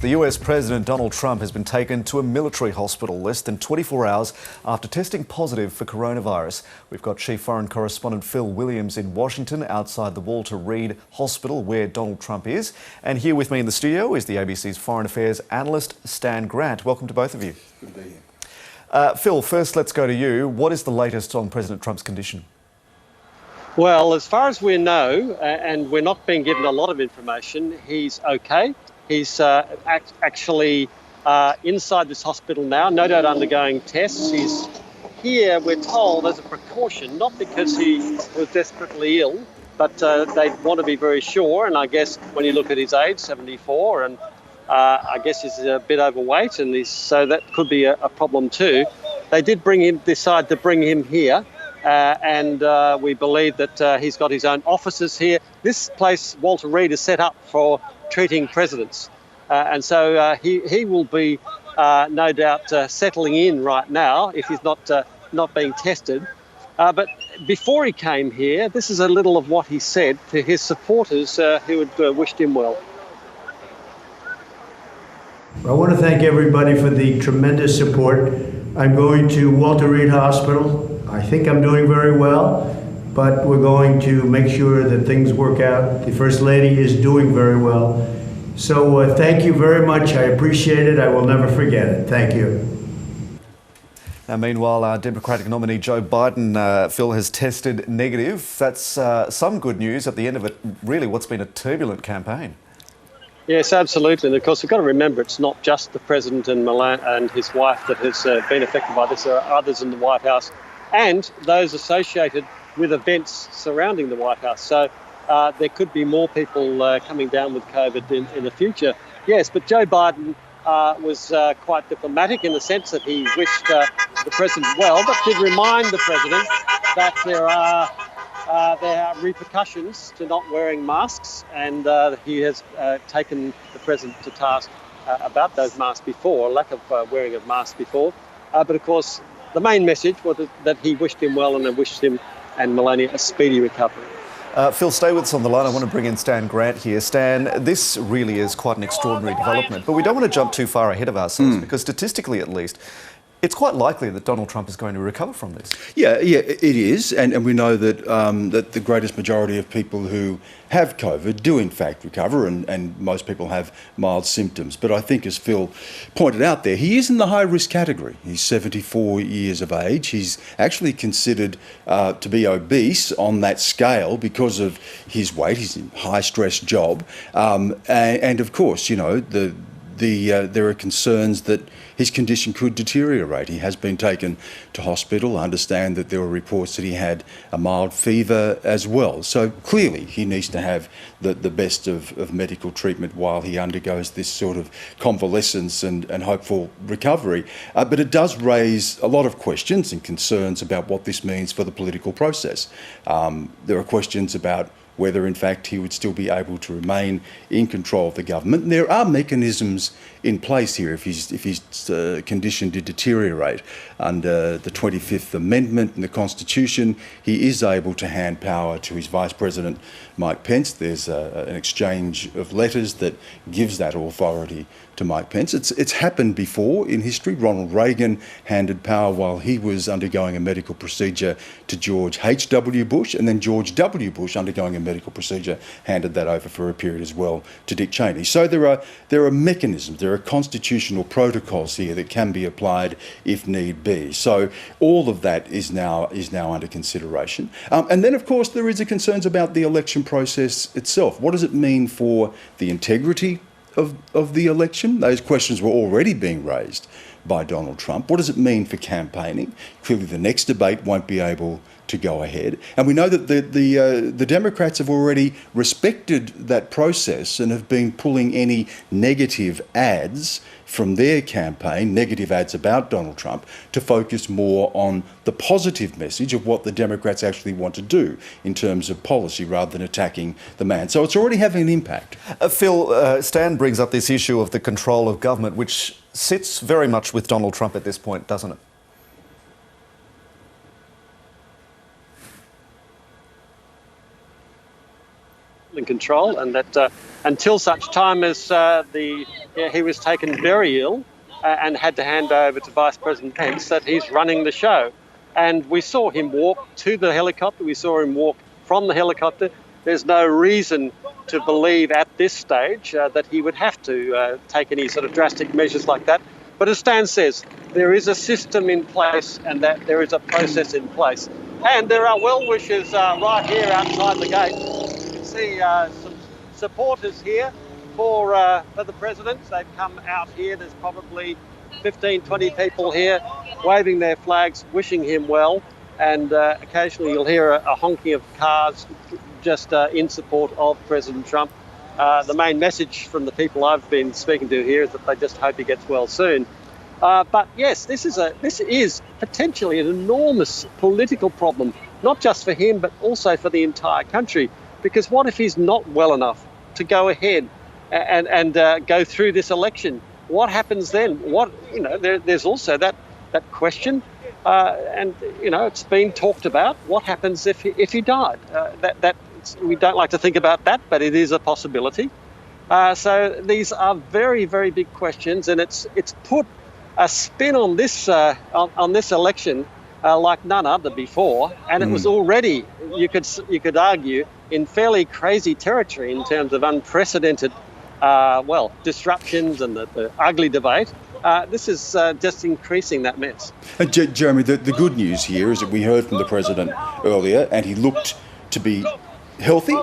The US President Donald Trump has been taken to a military hospital less than 24 hours after testing positive for coronavirus. We've got Chief Foreign Correspondent Phil Williams in Washington outside the Walter Reed Hospital where Donald Trump is. And here with me in the studio is the ABC's Foreign Affairs analyst Stan Grant. Welcome to both of you. Good to be here. Phil, first let's go to you. What is the latest on President Trump's condition? Well, as far as we know, and we're not being given a lot of information, he's okay. He's actually inside this hospital now, no doubt undergoing tests. He's here, we're told, as a precaution, not because he was desperately ill, but they want to be very sure. And I guess when you look at his age, 74, and I guess he's a bit overweight, and so that could be a problem too. They did decide to bring him here. And we believe that he's got his own offices here. This place, Walter Reed, is set up for treating presidents. And so he will be, no doubt, settling in right now if he's not being tested. But before he came here, this is a little of what he said to his supporters who had wished him well. I want to thank everybody for the tremendous support. I'm going to Walter Reed Hospital. I think I'm doing very well, but we're going to make sure that things work out. The First Lady is doing very well. So thank you very much. I appreciate it. I will never forget it. Thank you. Now, meanwhile, our Democratic nominee Joe Biden, Phil, has tested negative. That's some good news at the end of it, really what's been a turbulent campaign. Yes, absolutely. And of course, we've got to remember it's not just the president and his wife that has been affected by this. There are others in the White House and those associated with events surrounding the White House. So there could be more people coming down with COVID in the future. Yes, but Joe Biden was quite diplomatic in the sense that he wished the president well, but did remind the president that there are repercussions to not wearing masks, and he has taken the president to task about those masks before, lack of wearing of masks before. But of course, the main message was that he wished him well and wished him and Melania a speedy recovery. Phil, stay with us on the line. I want to bring in Stan Grant here. Stan, this really is quite an extraordinary development, but we don't want to jump too far ahead of ourselves because statistically at least, it's quite likely that Donald Trump is going to recover from this. Yeah, it is, and we know that that the greatest majority of people who have COVID do in fact recover, and most people have mild symptoms. But I think, as Phil pointed out there, he is in the high-risk category. He's 74 years of age. He's actually considered to be obese on that scale because of his weight. He's in a high-stress job, and of course, you know, there are concerns that his condition could deteriorate. He has been taken to hospital. I understand that there were reports that he had a mild fever as well. So clearly he needs to have the best of medical treatment while he undergoes this sort of convalescence and hopeful recovery. But it does raise a lot of questions and concerns about what this means for the political process. There are questions about whether in fact he would still be able to remain in control of the government. And there are mechanisms in place here if his condition did deteriorate. Under the 25th Amendment in the Constitution, he is able to hand power to his Vice President, Mike Pence. There's an exchange of letters that gives that authority to Mike Pence. It's happened before in history. Ronald Reagan handed power while he was undergoing a medical procedure to George H.W. Bush, and then George W. Bush, undergoing a medical procedure, handed that over for a period as well to Dick Cheney. So there are mechanisms, there are constitutional protocols here that can be applied if need be. So all of that is now under consideration. And then, of course, there is the concerns about the election process itself. What does it mean for the integrity of the election? Those questions were already being raised by Donald Trump. What does it mean for campaigning? Clearly the next debate won't be able to go ahead. And we know that the Democrats have already respected that process and have been pulling any negative ads from their campaign, negative ads about Donald Trump, to focus more on the positive message of what the Democrats actually want to do in terms of policy rather than attacking the man. So it's already having an impact. Phil, Stan brings up this issue of the control of government, which sits very much with Donald Trump at this point, doesn't it? in control, and that until such time as he was taken very ill and had to hand over to Vice President Pence, that he's running the show. And we saw him walk to the helicopter. We saw him walk from the helicopter. There's no reason to believe at this stage that he would have to take any sort of drastic measures like that. But as Stan says, there is a system in place and that there is a process in place. And there are well-wishers right here outside the gate. You can see some supporters here for the president. They've come out here. There's probably 15, 20 people here waving their flags, wishing him well. And occasionally you'll hear a honking of cars just in support of President Trump. The main message from the people I've been speaking to here is that they just hope he gets well soon. But yes, this is potentially an enormous political problem, not just for him, but also for the entire country. Because what if he's not well enough to go ahead and go through this election? What happens then? There's also that question, and it's been talked about. What happens if he died? We don't like to think about that, but it is a possibility. So these are very, very big questions, and it's put a spin on this election like none other before, and it was already, you could argue, in fairly crazy territory in terms of unprecedented disruptions and the ugly debate. This is just increasing that mess. Jeremy, the good news here is that we heard from the president earlier, and he looked to be healthy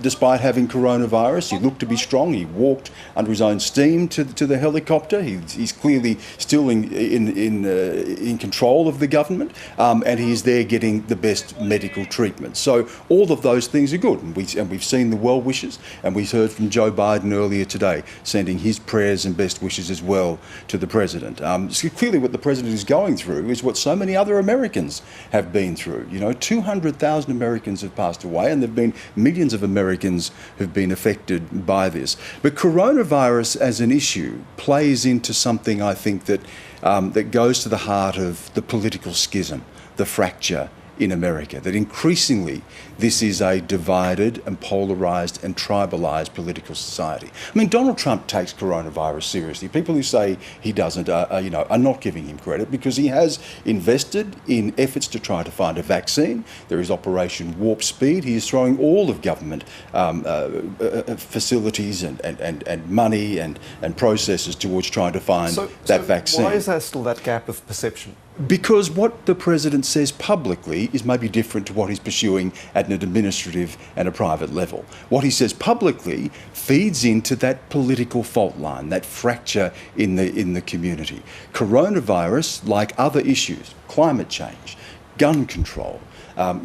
despite having coronavirus. He looked to be strong. He walked under his own steam to the helicopter. He's clearly still in control of the government, and he is there getting the best medical treatment. So all of those things are good, and we've seen the well wishes, and we heard from Joe Biden earlier today sending his prayers and best wishes as well to the president. So clearly what the president is going through is what so many other Americans have been through. 200,000 Americans have passed away, and there have been millions of Americans who've been affected by this. But coronavirus as an issue plays into something, I think, that goes to the heart of the political schism, the fracture in America, that increasingly this is a divided and polarised and tribalised political society. I mean, Donald Trump takes coronavirus seriously. People who say he doesn't are not giving him credit, because he has invested in efforts to try to find a vaccine. There is Operation Warp Speed. He is throwing all of government facilities and money and processes towards trying to find that vaccine. Why is there still that gap of perception? Because what the president says publicly is maybe different to what he's pursuing at an administrative and a private level. What he says publicly feeds into that political fault line, that fracture in the community. Coronavirus, like other issues, climate change, gun control,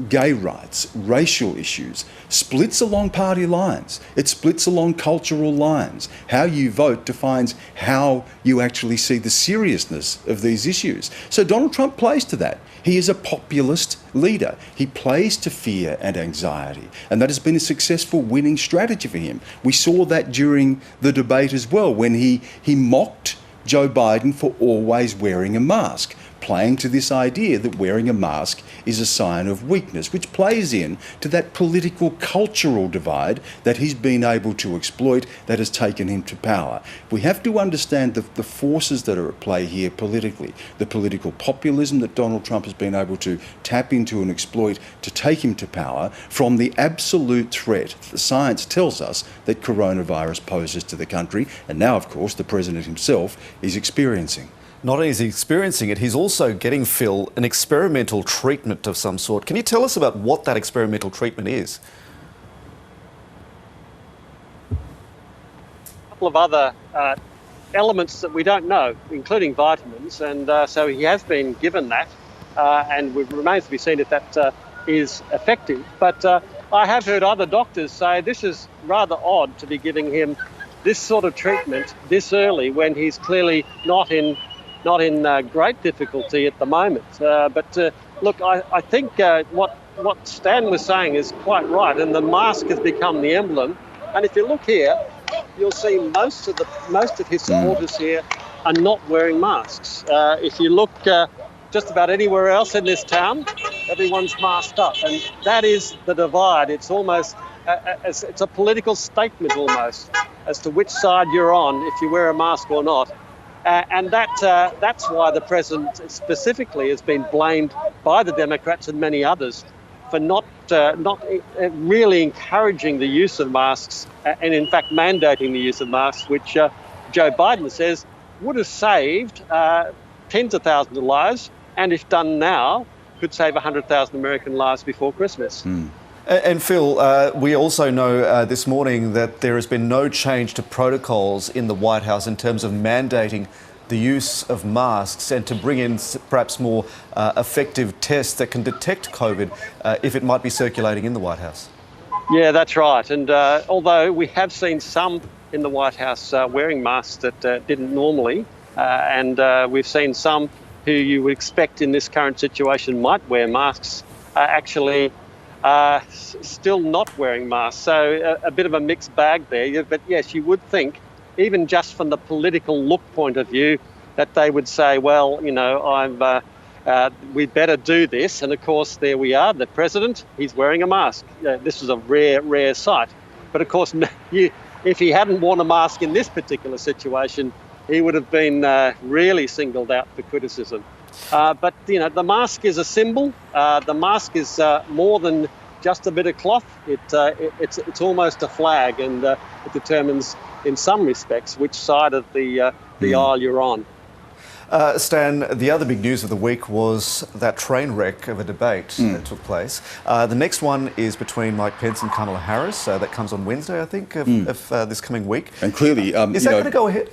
gay rights, racial issues, splits along party lines. It splits along cultural lines. How you vote defines how you actually see the seriousness of these issues. So Donald Trump plays to that. He is a populist leader. He plays to fear and anxiety, and that has been a successful winning strategy for him. We saw that during the debate as well, when he mocked Joe Biden for always wearing a mask, playing to this idea that wearing a mask is a sign of weakness, which plays in to that political cultural divide that he's been able to exploit, that has taken him to power. We have to understand the forces that are at play here politically, the political populism that Donald Trump has been able to tap into and exploit to take him to power, from the absolute threat the science tells us that coronavirus poses to the country, and now, of course, the president himself is experiencing. Not only is he experiencing it, he's also getting, Phil, an experimental treatment of some sort. Can you tell us about what that experimental treatment is? A couple of other elements that we don't know, including vitamins, and so he has been given that, and it remains to be seen if that is effective. But I have heard other doctors say this is rather odd to be giving him this sort of treatment this early, when he's clearly not in great difficulty at the moment. But look, I think what Stan was saying is quite right, and the mask has become the emblem. And if you look here, you'll see most of his supporters here are not wearing masks. If you look just about anywhere else in this town, everyone's masked up, and that is the divide. It's almost it's a political statement almost as to which side you're on if you wear a mask or not. And that's why the president specifically has been blamed by the Democrats and many others for not really encouraging the use of masks and in fact mandating the use of masks, which Joe Biden says would have saved tens of thousands of lives, and if done now, could save 100,000 American lives before Christmas. And Phil, we also know this morning that there has been no change to protocols in the White House in terms of mandating the use of masks and to bring in perhaps more effective tests that can detect COVID if it might be circulating in the White House. Yeah, that's right. And although we have seen some in the White House wearing masks that didn't normally, and we've seen some who you would expect in this current situation might wear masks, actually still not wearing masks. So a bit of a mixed bag there. But yes, you would think, even just from the political look point of view, that they would say, well, you know, we'd better do this. And of course, there we are, the president, he's wearing a mask. This is a rare sight. But of course, if he hadn't worn a mask in this particular situation, he would have been really singled out for criticism. But, you know, the mask is a symbol. The mask is more than just a bit of cloth. It's almost a flag, and it determines, in some respects, which side of the aisle you're on. Stan, the other big news of the week was that train wreck of a debate that took place. The next one is between Mike Pence and Kamala Harris. That comes on Wednesday, I think, of this coming week. And clearly, is that going to go ahead?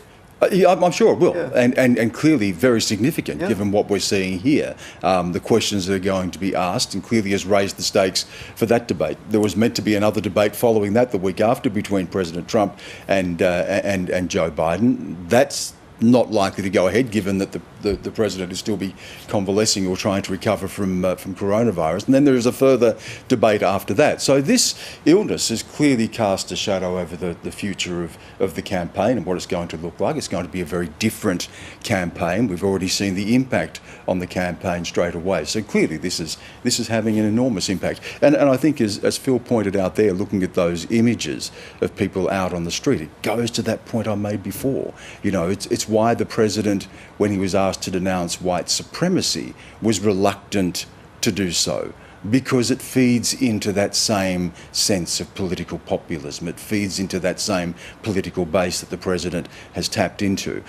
Yeah, I'm sure it will, Yeah. and clearly very significant given what we're seeing here. The questions that are going to be asked, and clearly has raised the stakes for that debate. There was meant to be another debate following that the week after between President Trump and Joe Biden. That's not likely to go ahead, given that the president will still be convalescing or trying to recover from coronavirus. And then there is a further debate after that. So this illness has clearly cast a shadow over the future of the campaign and what it's going to look like. It's going to be a very different campaign. We've already seen the impact on the campaign straight away. So clearly this is having an enormous impact. And I think, as Phil pointed out there, looking at those images of people out on the street, it goes to that point I made before. You know, it's why the president, when he was asked to denounce white supremacy, was reluctant to do so, because it feeds into that same sense of political populism. It feeds into that same political base that the president has tapped into.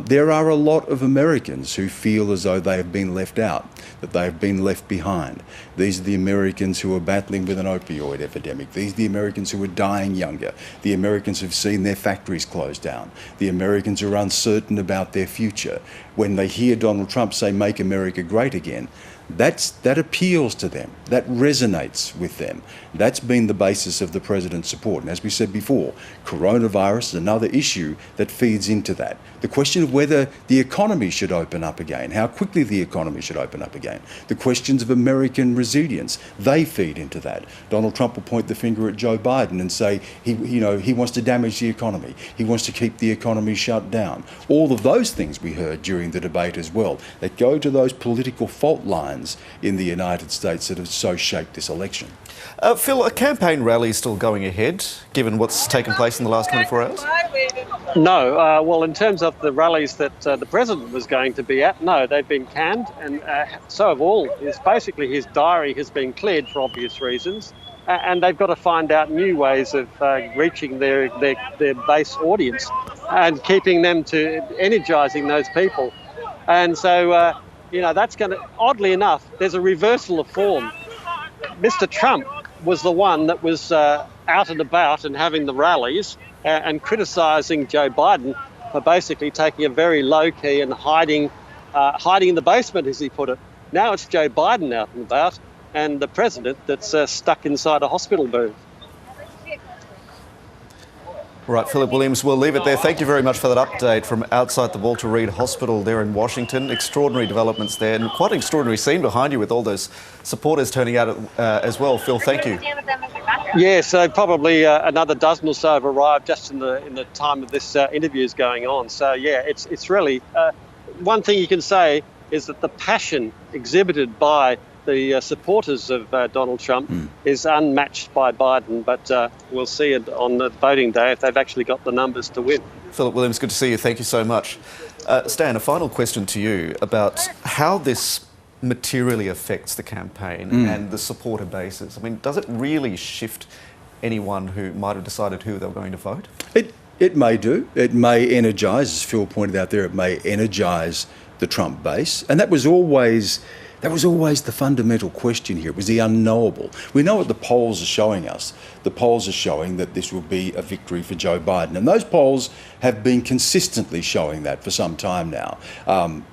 There are a lot of Americans who feel as though they have been left out, that they have been left behind. These are the Americans who are battling with an opioid epidemic. These are the Americans who are dying younger. The Americans who've seen their factories closed down. The Americans who are uncertain about their future. When they hear Donald Trump say, "Make America Great Again," that appeals to them. That resonates with them. That's been the basis of the president's support. And as we said before, coronavirus is another issue that feeds into that. The question of whether the economy should open up again, how quickly the economy should open up again, the questions of American resilience, they feed into that. Donald Trump will point the finger at Joe Biden and say he wants to damage the economy. He wants to keep the economy shut down. All of those things we heard during the debate as well, that go to those political fault lines in the United States that have so shaped this election. Phil, a campaign rally is still going ahead, given what's taken place in the last 24 hours? No. Well, in terms of the rallies that the president was going to be at, no, they've been canned, and so have all. Basically, his diary has been cleared for obvious reasons, and they've got to find out new ways of reaching their base audience and keeping them to energising those people. And so, that's going to, oddly enough, there's a reversal of form. Mr. Trump was the one that was out and about and having the rallies and criticising Joe Biden for basically taking a very low key and hiding in the basement, as he put it. Now it's Joe Biden out and about and the president that's stuck inside a hospital booth. Right, Philip Williams, we'll leave it there. Thank you very much for that update from outside the Walter Reed Hospital there in Washington. Extraordinary developments there, and quite an extraordinary scene behind you with all those supporters turning out as well. Phil, thank you. Yeah, so probably another dozen or so have arrived just in the time of this interview is going on. So yeah, it's really one thing you can say is that the passion exhibited by the supporters of Donald Trump is unmatched by Biden, but we'll see it on the voting day if they've actually got the numbers to win. Philip Williams, good to see you. Thank you so much. Stan, a final question to you about how this materially affects the campaign and the supporter bases. I mean, does it really shift anyone who might have decided who they were going to vote? It may do. It may energise, as Phil pointed out there, it may energise the Trump base. And that was always the fundamental question here. It was the unknowable. We know what the polls are showing us. The polls are showing that this will be a victory for Joe Biden. And those polls have been consistently showing that for some time now.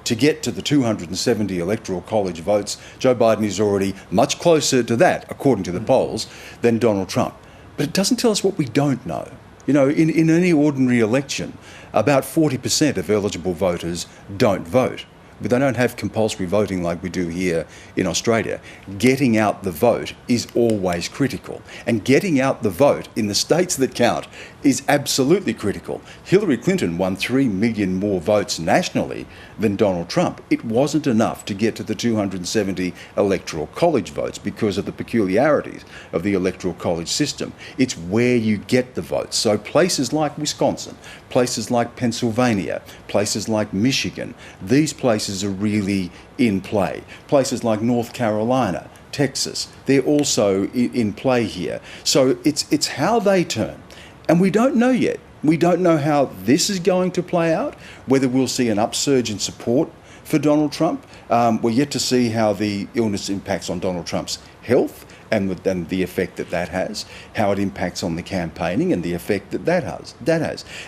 To get to the 270 electoral college votes, Joe Biden is already much closer to that, according to the polls, than Donald Trump. But it doesn't tell us what we don't know. You know, in any ordinary election, about 40% of eligible voters don't vote. But they don't have compulsory voting like we do here in Australia. Getting out the vote is always critical. And getting out the vote in the states that count is absolutely critical. Hillary Clinton won 3 million more votes nationally than Donald Trump. It wasn't enough to get to the 270 electoral college votes because of the peculiarities of the electoral college system. It's where you get the votes. So places like Wisconsin, places like Pennsylvania, places like Michigan, these places are really in play. Places like North Carolina, Texas, they're also in play here. So it's how they turn. And we don't know yet. We don't know how this is going to play out, whether we'll see an upsurge in support for Donald Trump. We're yet to see how the illness impacts on Donald Trump's health and the effect that has, how it impacts on the campaigning and the effect that has.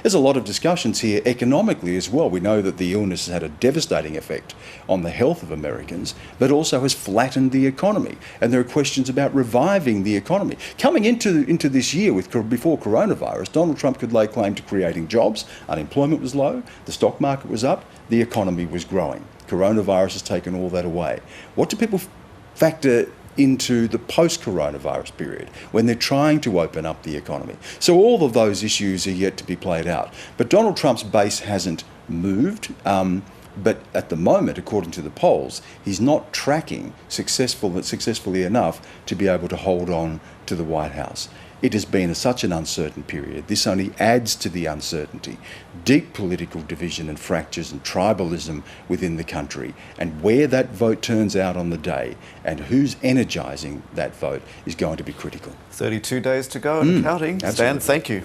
There's a lot of discussions here economically as well. We know that the illness has had a devastating effect on the health of Americans, but also has flattened the economy. And there are questions about reviving the economy. Coming into this year before coronavirus, Donald Trump could lay claim to creating jobs. Unemployment was low, the stock market was up, the economy was growing. Coronavirus has taken all that away. What do people factor into the post-coronavirus period when they're trying to open up the economy? So all of those issues are yet to be played out. But Donald Trump's base hasn't moved. But at the moment, according to the polls, he's not tracking successfully enough to be able to hold on to the White House. It has been such an uncertain period. This only adds to the uncertainty. Deep political division and fractures and tribalism within the country. And where that vote turns out on the day and who's energising that vote is going to be critical. 32 days to go and counting. Absolutely. Stan, thank you.